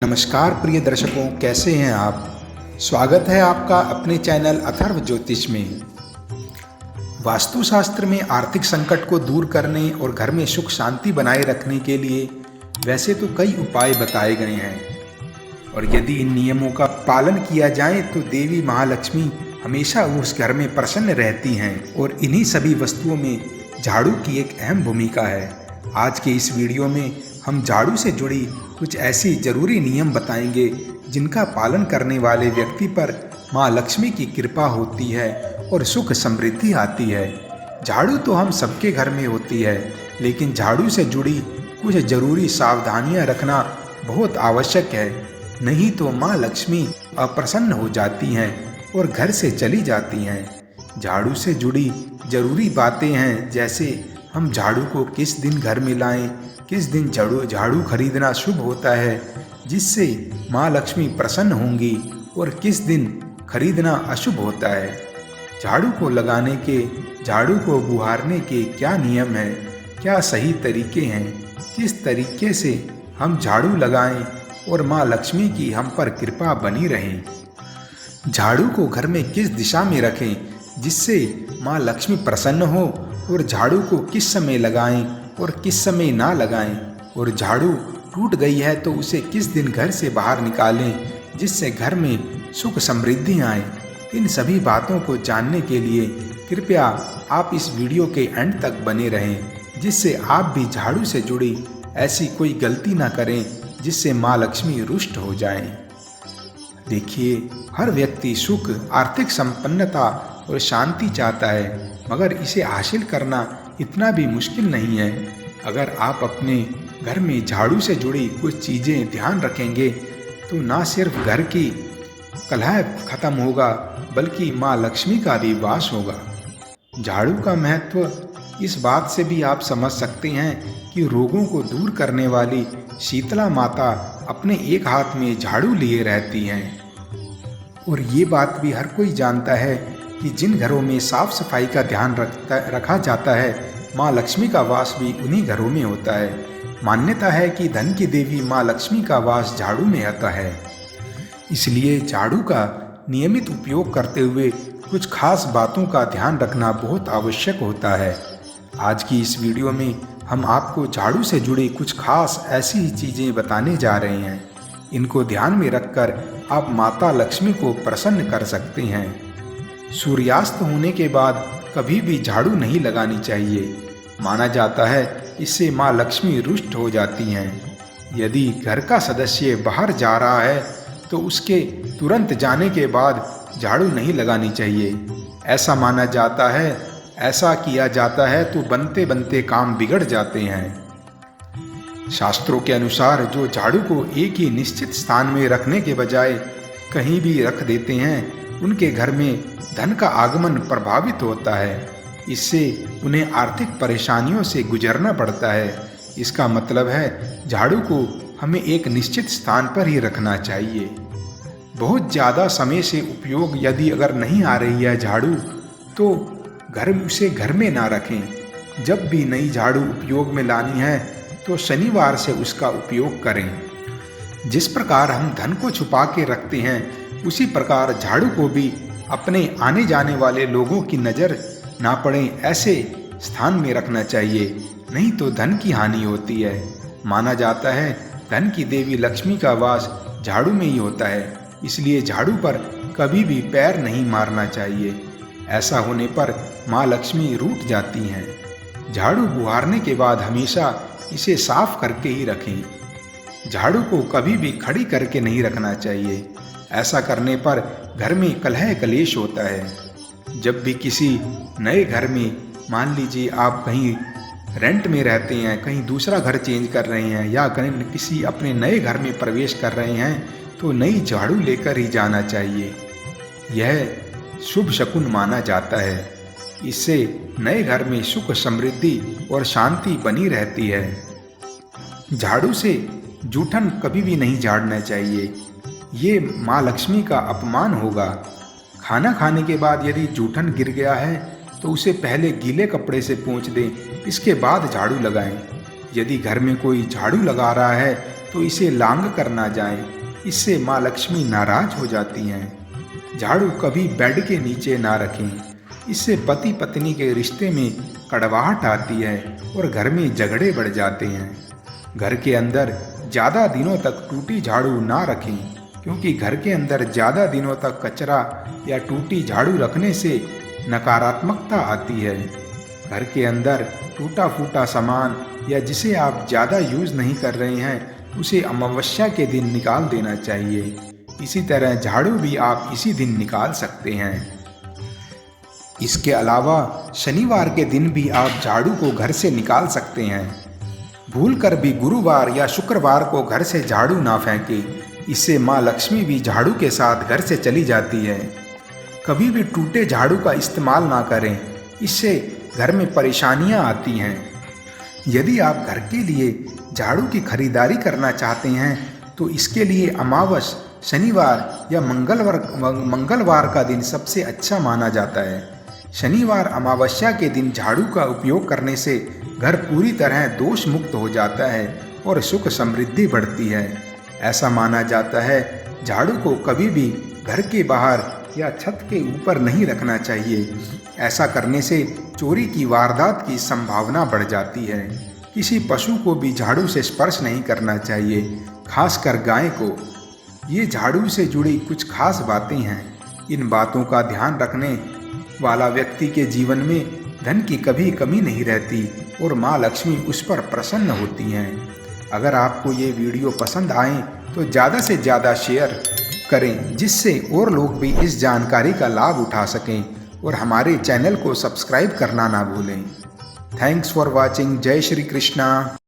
नमस्कार प्रिय दर्शकों, कैसे हैं आप। स्वागत है आपका अपने चैनल अथर्व ज्योतिष में। वास्तुशास्त्र में आर्थिक संकट को दूर करने और घर में सुख शांति बनाए रखने के लिए वैसे तो कई उपाय बताए गए हैं, और यदि इन नियमों का पालन किया जाए तो देवी महालक्ष्मी हमेशा उस घर में प्रसन्न रहती हैं। और इन्हीं सभी वस्तुओं में झाड़ू की एक अहम भूमिका है। आज के इस वीडियो में हम झाड़ू से जुड़ी कुछ ऐसी जरूरी नियम बताएंगे जिनका पालन करने वाले व्यक्ति पर माँ लक्ष्मी की कृपा होती है और सुख समृद्धि आती है। झाड़ू तो हम सबके घर में होती है, लेकिन झाड़ू से जुड़ी कुछ जरूरी सावधानियां रखना बहुत आवश्यक है, नहीं तो माँ लक्ष्मी अप्रसन्न हो जाती हैं और घर से चली जाती हैं। झाड़ू से जुड़ी जरूरी बातें हैं, जैसे हम झाड़ू को किस दिन घर में लाएं, किस दिन झाड़ू खरीदना शुभ होता है जिससे माँ लक्ष्मी प्रसन्न होंगी, और किस दिन खरीदना अशुभ होता है। झाड़ू को लगाने के, झाड़ू को बुहारने के क्या नियम हैं, क्या सही तरीके हैं, किस तरीके से हम झाड़ू लगाएं और माँ लक्ष्मी की हम पर कृपा बनी रहे। झाड़ू को घर में किस दिशा में रखें जिससे माँ लक्ष्मी प्रसन्न हो, और झाड़ू को किस समय लगाएं और किस समय ना लगाएं, और झाड़ू टूट गई है तो उसे किस दिन घर से बाहर निकालें जिससे घर में सुख समृद्धि आए। इन सभी बातों को जानने के लिए कृपया आप इस वीडियो के एंड तक बने रहें, जिससे आप भी झाड़ू से जुड़ी ऐसी कोई गलती ना करें जिससे माँ लक्ष्मी रुष्ट हो जाएं। देखिए, हर व्यक्ति सुख, आर्थिक संपन्नता और शांति चाहता है, मगर इसे हासिल करना इतना भी मुश्किल नहीं है। अगर आप अपने घर में झाड़ू से जुड़ी कुछ चीज़ें ध्यान रखेंगे तो ना सिर्फ घर की कलह खत्म होगा, बल्कि माँ लक्ष्मी का भी वास होगा। झाड़ू का महत्व इस बात से भी आप समझ सकते हैं कि रोगों को दूर करने वाली शीतला माता अपने एक हाथ में झाड़ू लिए रहती हैं। और ये बात भी हर कोई जानता है कि जिन घरों में साफ सफाई का ध्यान रखा जाता है, माँ लक्ष्मी का वास भी उन्हीं घरों में होता है। मान्यता है कि धन की देवी माँ लक्ष्मी का वास झाड़ू में आता है, इसलिए झाड़ू का नियमित उपयोग करते हुए कुछ खास बातों का ध्यान रखना बहुत आवश्यक होता है। आज की इस वीडियो में हम आपको झाड़ू से जुड़ी कुछ खास ऐसी चीज़ें बताने जा रहे हैं। इनको ध्यान में रखकर आप माता लक्ष्मी को प्रसन्न कर सकते हैं। सूर्यास्त होने के बाद कभी भी झाड़ू नहीं लगानी चाहिए। माना जाता है इससे माँ लक्ष्मी रुष्ट हो जाती हैं। यदि घर का सदस्य बाहर जा रहा है तो उसके तुरंत जाने के बाद झाड़ू नहीं लगानी चाहिए। ऐसा माना जाता है, ऐसा किया जाता है तो बनते बनते काम बिगड़ जाते हैं। शास्त्रों के अनुसार जो झाड़ू को एक ही निश्चित स्थान में रखने के बजाय कहीं भी रख देते हैं, उनके घर में धन का आगमन प्रभावित होता है। इससे उन्हें आर्थिक परेशानियों से गुजरना पड़ता है। इसका मतलब है झाड़ू को हमें एक निश्चित स्थान पर ही रखना चाहिए। बहुत ज़्यादा समय से उपयोग यदि अगर नहीं आ रही है झाड़ू, तो उसे घर में ना रखें। जब भी नई झाड़ू उपयोग में लानी है तो शनिवार से उसका उपयोग करें। जिस प्रकार हम धन को छुपा के रखते हैं, उसी प्रकार झाड़ू को भी अपने आने जाने वाले लोगों की नज़र ना पड़े ऐसे स्थान में रखना चाहिए, नहीं तो धन की हानि होती है। माना जाता है धन की देवी लक्ष्मी का वास झाड़ू में ही होता है, इसलिए झाड़ू पर कभी भी पैर नहीं मारना चाहिए। ऐसा होने पर माँ लक्ष्मी रूठ जाती हैं। झाड़ू बुहारने के बाद हमेशा इसे साफ करके ही रखें। झाड़ू को कभी भी खड़ी करके नहीं रखना चाहिए। ऐसा करने पर घर में कलह कलेश होता है। जब भी किसी नए घर में, मान लीजिए आप कहीं रेंट में रहते हैं, कहीं दूसरा घर चेंज कर रहे हैं, या कहीं किसी अपने नए घर में प्रवेश कर रहे हैं, तो नई झाड़ू लेकर ही जाना चाहिए। यह शुभ शकुन माना जाता है। इससे नए घर में सुख समृद्धि और शांति बनी रहती है। झाड़ू से जूठन कभी भी नहीं झाड़ना चाहिए, ये माँ लक्ष्मी का अपमान होगा। खाना खाने के बाद यदि जूठन गिर गया है तो उसे पहले गीले कपड़े से पोंछ दें, इसके बाद झाड़ू लगाएं। यदि घर में कोई झाड़ू लगा रहा है तो तो इसे लांग कर ना जाए, इससे माँ लक्ष्मी नाराज हो जाती हैं। झाड़ू कभी बेड के नीचे ना रखें, इससे पति पत्नी के रिश्ते में कड़वाहट आती है और घर में झगड़े बढ़ जाते हैं। घर के अंदर ज़्यादा दिनों तक टूटी झाड़ू ना रखें, क्योंकि घर के अंदर ज़्यादा दिनों तक कचरा या टूटी झाड़ू रखने से नकारात्मकता आती है। घर के अंदर टूटा फूटा सामान या जिसे आप ज़्यादा यूज़ नहीं कर रहे हैं, उसे अमावस्या के दिन निकाल देना चाहिए। इसी तरह झाड़ू भी आप इसी दिन निकाल सकते हैं। इसके अलावा शनिवार के दिन भी आप झाड़ू को घर से निकाल सकते हैं। भूलकर भी गुरुवार या शुक्रवार को घर से झाड़ू ना फेंकें, इससे माँ लक्ष्मी भी झाड़ू के साथ घर से चली जाती है। कभी भी टूटे झाड़ू का इस्तेमाल ना करें, इससे घर में परेशानियां आती हैं। यदि आप घर के लिए झाड़ू की खरीदारी करना चाहते हैं तो इसके लिए अमावस, शनिवार या मंगलवार का दिन सबसे अच्छा माना जाता है। शनिवार अमावस्या के दिन झाड़ू का उपयोग करने से घर पूरी तरह दोष मुक्त हो जाता है और सुख समृद्धि बढ़ती है। ऐसा माना जाता है झाड़ू को कभी भी घर के बाहर या छत के ऊपर नहीं रखना चाहिए। ऐसा करने से चोरी की वारदात की संभावना बढ़ जाती है। किसी पशु को भी झाड़ू से स्पर्श नहीं करना चाहिए, खासकर गाय को। ये झाड़ू से जुड़ी कुछ खास बातें हैं। इन बातों का ध्यान रखने वाला व्यक्ति के जीवन में धन की कभी कमी नहीं रहती और माँ लक्ष्मी उस पर प्रसन्न होती हैं। अगर आपको ये वीडियो पसंद आए तो ज़्यादा से ज़्यादा शेयर करें, जिससे और लोग भी इस जानकारी का लाभ उठा सकें और हमारे चैनल को सब्सक्राइब करना ना भूलें। Thanks for watching. जय श्री कृष्णा।